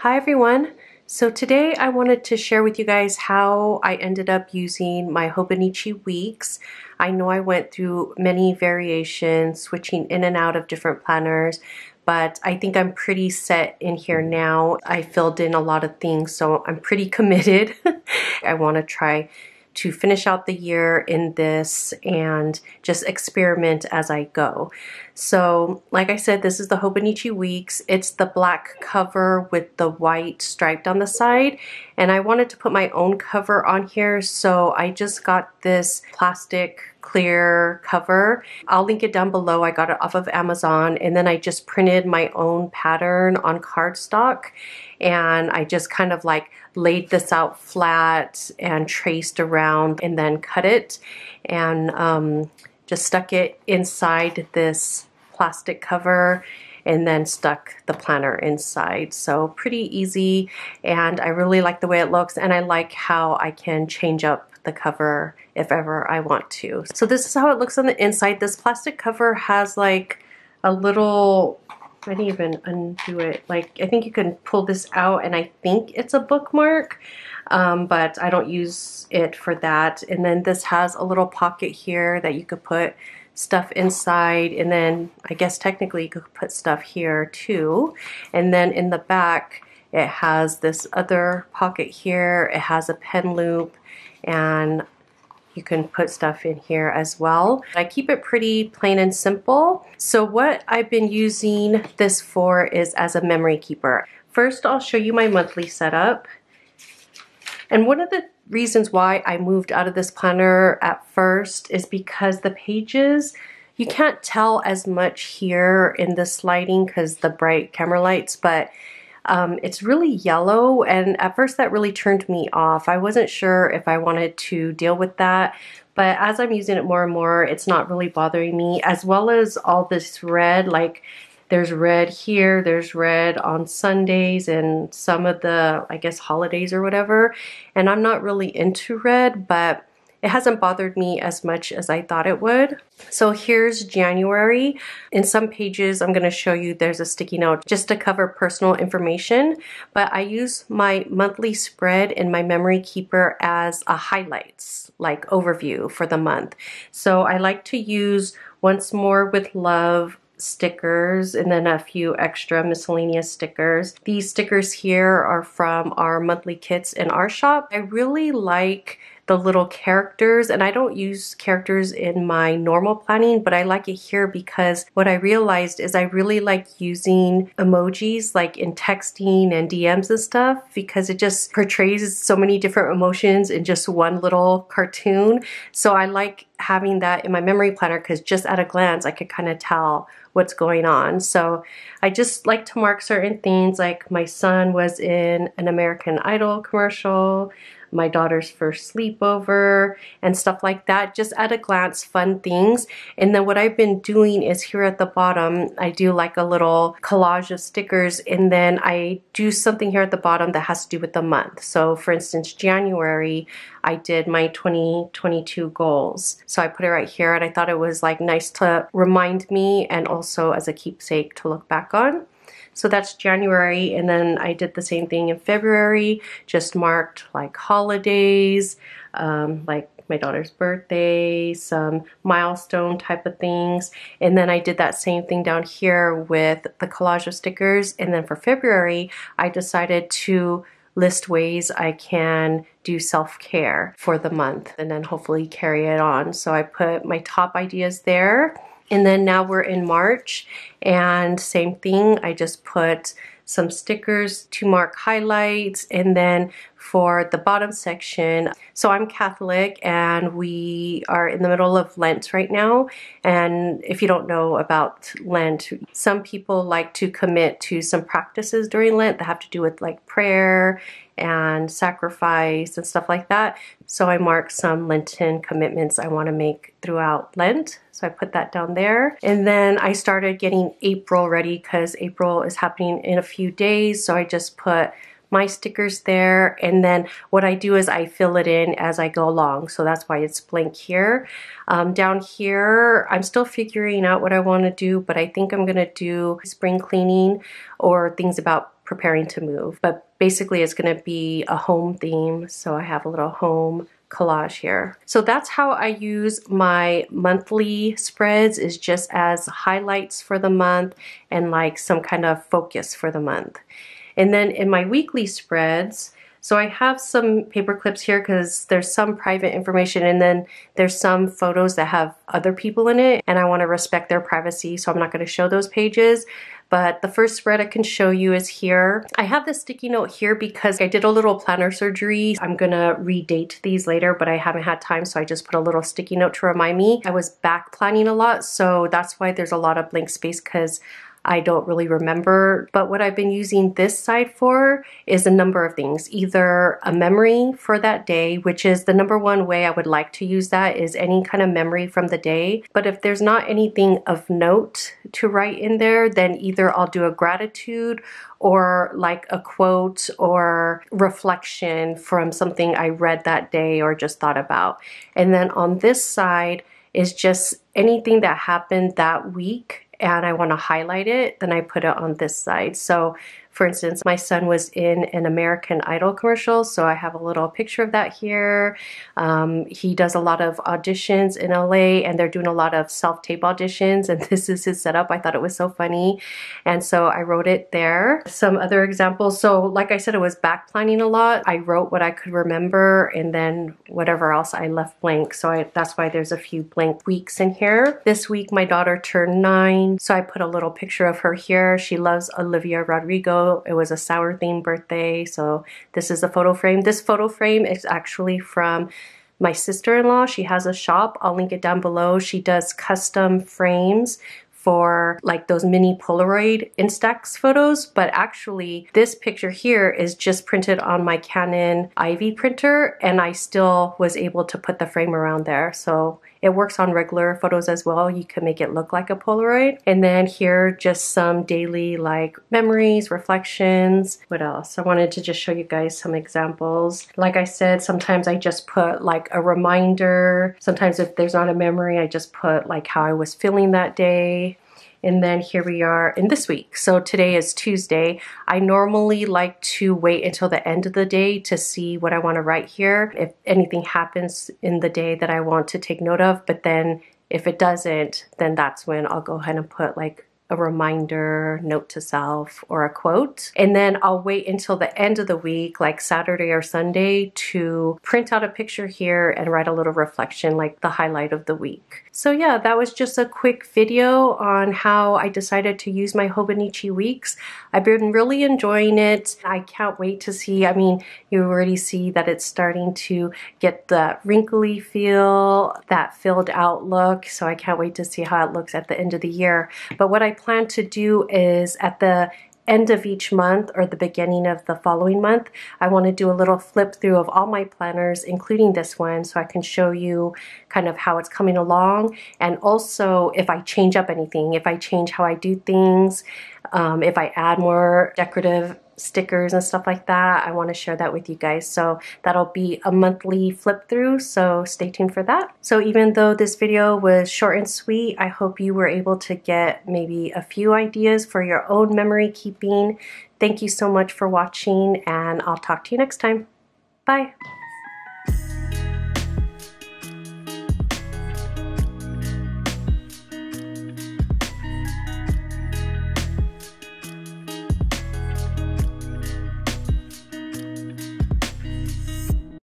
Hi everyone. So today I wanted to share with you guys how I ended up using my Hobonichi Weeks. I know I went through many variations, switching in and out of different planners, but I think I'm pretty set in here now. I filled in a lot of things, so I'm pretty committed. I want to try to finish out the year in this and just experiment as I go. So like I said, this is the Hobonichi Weeks. It's the black cover with the white stripe down the side, and I wanted to put my own cover on here, so I just got this plastic clear cover. I'll link it down below. I got it off of Amazon, and then I just printed my own pattern on cardstock, and I just kind of like laid this out flat and traced around and then cut it and just stuck it inside this plastic cover and then stuck the planner inside. So pretty easy, and I really like the way it looks, and I like how I can change up the cover if ever I want to. So this is how it looks on the inside. This plastic cover has like a little, I didn't even undo it. Like, I think you can pull this out, and I think it's a bookmark, but I don't use it for that. And then this has a little pocket here that you could put stuff inside, and then I guess technically you could put stuff here too. And then in the back it has this other pocket here. It has a pen loop, and you can put stuff in here as well. I keep it pretty plain and simple. So what I've been using this for is as a memory keeper. First, I'll show you my monthly setup. And one of the reasons why I moved out of this planner at first is because the pages, you can't tell as much here in this lighting because the bright camera lights, but it's really yellow, and at first that really turned me off. I wasn't sure if I wanted to deal with that, but as I'm using it more and more, it's not really bothering me, as well as all this red. Like, there's red here, there's red on Sundays and some of the, I guess, holidays or whatever, and I'm not really into red, but it hasn't bothered me as much as I thought it would. So here's January. In some pages, I'm going to show you there's a sticky note just to cover personal information, but I use my monthly spread in my memory keeper as a highlights, like overview for the month. So I like to use Once More with Love stickers and then a few extra miscellaneous stickers. These stickers here are from our monthly kits in our shop. I really like the little characters, and I don't use characters in my normal planning, but I like it here because what I realized is I really like using emojis like in texting and DMs and stuff, because it just portrays so many different emotions in just one little cartoon. So I like having that in my memory planner because just at a glance I could kind of tell what's going on. So I just like to mark certain things, like my son was in an American Idol commercial, my daughter's first sleepover, and stuff like that. Just at a glance, fun things. And then what I've been doing is here at the bottom, I do like a little collage of stickers, and then I do something here at the bottom that has to do with the month. So for instance, January, I did my 2022 goals. So I put it right here, and I thought it was like nice to remind me and also as a keepsake to look back on. So that's January, and then I did the same thing in February, just marked like holidays, like my daughter's birthday, some milestone type of things. And then I did that same thing down here with the collage of stickers. And then for February, I decided to list ways I can do self-care for the month and then hopefully carry it on. So I put my top ideas there. And then now we're in March, and same thing, I just put some stickers to mark highlights. And then for the bottom section, so I'm Catholic and we are in the middle of Lent right now. And if you don't know about Lent, some people like to commit to some practices during Lent that have to do with like prayer and sacrifice and stuff like that. So I marked some Lenten commitments I want to make throughout Lent. So I put that down there. And then I started getting April ready because April is happening in a few days. So I just put my stickers there, and then what I do is I fill it in as I go along, so that's why it's blank here. Down here, I'm still figuring out what I want to do, but I think I'm going to do spring cleaning or things about preparing to move. But basically it's going to be a home theme, so I have a little home collage here. So that's how I use my monthly spreads, is just as highlights for the month and like some kind of focus for the month. And then in my weekly spreads, so I have some paper clips here because there's some private information, and then there's some photos that have other people in it, and I want to respect their privacy, so I'm not going to show those pages. But the first spread I can show you is here. I have this sticky note here because I did a little planner surgery. I'm gonna redate these later, but I haven't had time, so I just put a little sticky note to remind me. I was back planning a lot, so that's why there's a lot of blank space, because I don't really remember. But what I've been using this side for is a number of things. Either a memory for that day, which is the number one way I would like to use that, is any kind of memory from the day. But if there's not anything of note to write in there, then either I'll do a gratitude or like a quote or reflection from something I read that day or just thought about. And then on this side is just anything that happened that week and I want to highlight it, then I put it on this side. So for instance, my son was in an American Idol commercial, so I have a little picture of that here. He does a lot of auditions in LA, and they're doing a lot of self-tape auditions, and this is his setup. I thought it was so funny, and so I wrote it there. Some other examples. So like I said, it was back planning a lot. I wrote what I could remember, and then whatever else I left blank. So that's why there's a few blank weeks in here. This week, my daughter turned 9, so I put a little picture of her here. She loves Olivia Rodrigo. It was a sour themed birthday, so this is a photo frame. This photo frame is actually from my sister-in-law. She has a shop. I'll link it down below. She does custom frames for like those mini Polaroid Instax photos, but actually this picture here is just printed on my Canon Ivy printer, and I still was able to put the frame around there. So it works on regular photos as well. You can make it look like a Polaroid. And then here, just some daily like memories, reflections. What else? I wanted to just show you guys some examples. Like I said, sometimes I just put like a reminder. Sometimes if there's not a memory, I just put like how I was feeling that day. And then here we are in this week. So today is Tuesday. I normally like to wait until the end of the day to see what I want to write here, if anything happens in the day that I want to take note of. But then if it doesn't, then that's when I'll go ahead and put like a reminder, note to self, or a quote. And then I'll wait until the end of the week, like Saturday or Sunday, to print out a picture here and write a little reflection, like the highlight of the week. So yeah, that was just a quick video on how I decided to use my Hobonichi Weeks. I've been really enjoying it. I can't wait to see, I mean, you already see that it's starting to get the wrinkly feel, that filled out look. So I can't wait to see how it looks at the end of the year. But what I plan to do is at the end of each month or the beginning of the following month, I want to do a little flip through of all my planners, including this one, so I can show you kind of how it's coming along, and also if I change up anything, if I change how I do things, if I add more decorative stickers and stuff like that, I want to share that with you guys. So that'll be a monthly flip through, so stay tuned for that. So even though this video was short and sweet, I hope you were able to get maybe a few ideas for your own memory keeping. Thank you so much for watching, and I'll talk to you next time. Bye.